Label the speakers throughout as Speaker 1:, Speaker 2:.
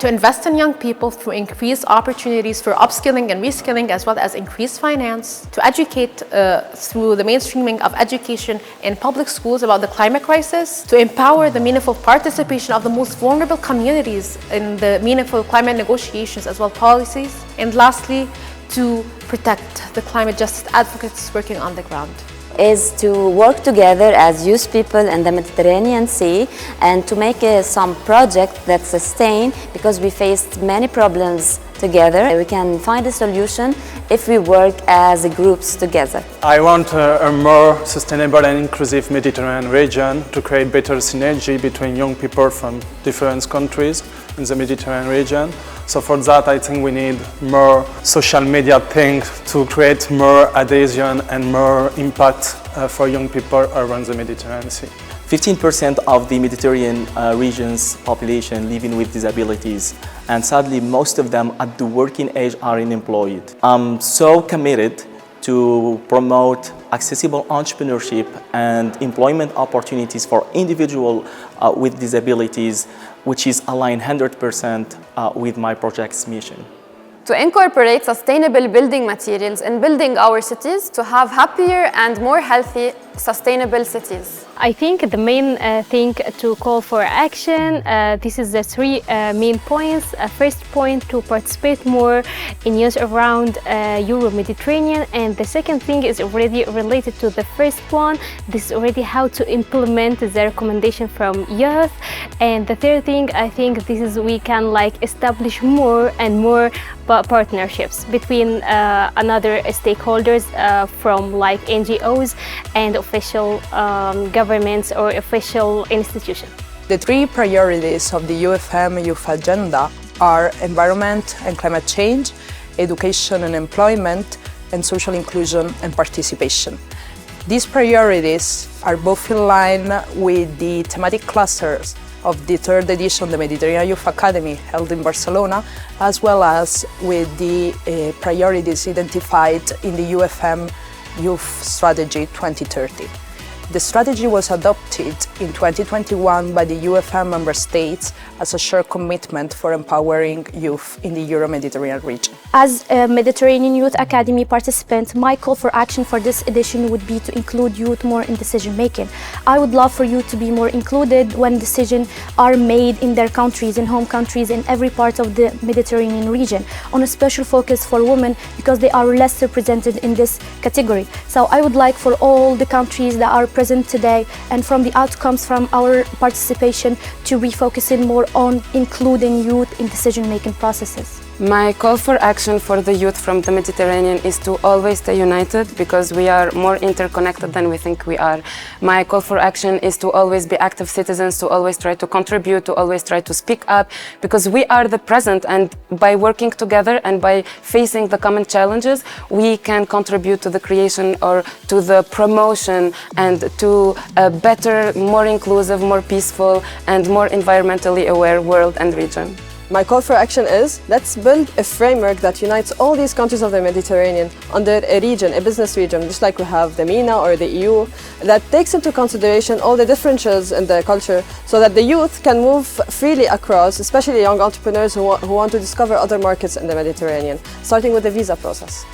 Speaker 1: To invest in young people through increased opportunities for upskilling and reskilling, as well as increased finance. To educate through the mainstreaming of education in public schools about the climate crisis. To empower the meaningful participation of the most vulnerable communities in the meaningful climate negotiations as well policies. And lastly, to protect the climate justice advocates working on the ground.
Speaker 2: Is to work together as youth people in the Mediterranean Sea and to make some project that sustain, because we faced many problems together. We can find a solution if we work as groups together.
Speaker 3: I want a more sustainable and inclusive Mediterranean region to create better synergy between young people from different countries in the Mediterranean region. So for that, I think we need more social media things to create more adhesion and more impact for young people around the Mediterranean Sea.
Speaker 4: 15% of the Mediterranean region's population living with disabilities, and sadly most of them at the working age are unemployed. I'm so committed to promote accessible entrepreneurship and employment opportunities for individuals with disabilities, which is aligned 100% with my project's mission.
Speaker 5: To incorporate sustainable building materials in building our cities to have happier and more healthy, sustainable cities.
Speaker 6: I think the main thing to call for action, this is the three main points. First point, to participate more in youth around Euro-Mediterranean, and the second thing is already related to the first one. This is already how to implement the recommendation from youth. And the third thing, I think this is we can establish more and more partnerships between another stakeholders from NGOs and official governments or official institutions.
Speaker 7: The three priorities of the UfM Youth Agenda are environment and climate change, education and employment, and social inclusion and participation. These priorities are both in line with the thematic clusters of the third edition of the Mediterranean Youth Academy held in Barcelona, as well as with the priorities identified in the UfM Youth Strategy 2030. The strategy was adopted in 2021 by the UfM member states as a shared commitment for empowering youth in the Euro-Mediterranean region.
Speaker 8: As a Mediterranean Youth Academy participant, my call for action for this edition would be to include youth more in decision making. I would love for you to be more included when decisions are made in their countries, in home countries, in every part of the Mediterranean region, on a special focus for women because they are less represented in this category. So I would like for all the countries that are present today and from the outcomes from our participation to be focusing more on including youth in decision-making processes.
Speaker 9: My call for action for the youth from the Mediterranean is to always stay united because we are more interconnected than we think we are. My call for action is to always be active citizens, to always try to contribute, to always try to speak up, because we are the present, and by working together and by facing the common challenges, we can contribute to the creation or to the promotion and to a better, more inclusive, more peaceful and more environmentally aware world and region.
Speaker 10: My call for action is, let's build a framework that unites all these countries of the Mediterranean under a region, a business region, just like we have the MENA or the EU, that takes into consideration all the differences in the culture so that the youth can move freely across, especially young entrepreneurs who want to discover other markets in the Mediterranean, starting with the visa process.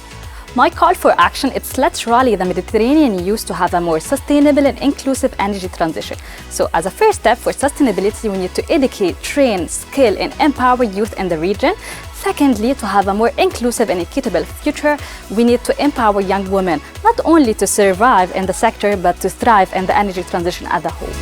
Speaker 11: My call for action is let's rally the Mediterranean youth to have a more sustainable and inclusive energy transition. So as a first step for sustainability, we need to educate, train, skill and empower youth in the region. Secondly, to have a more inclusive and equitable future, we need to empower young women, not only to survive in the sector, but to thrive in the energy transition as a whole.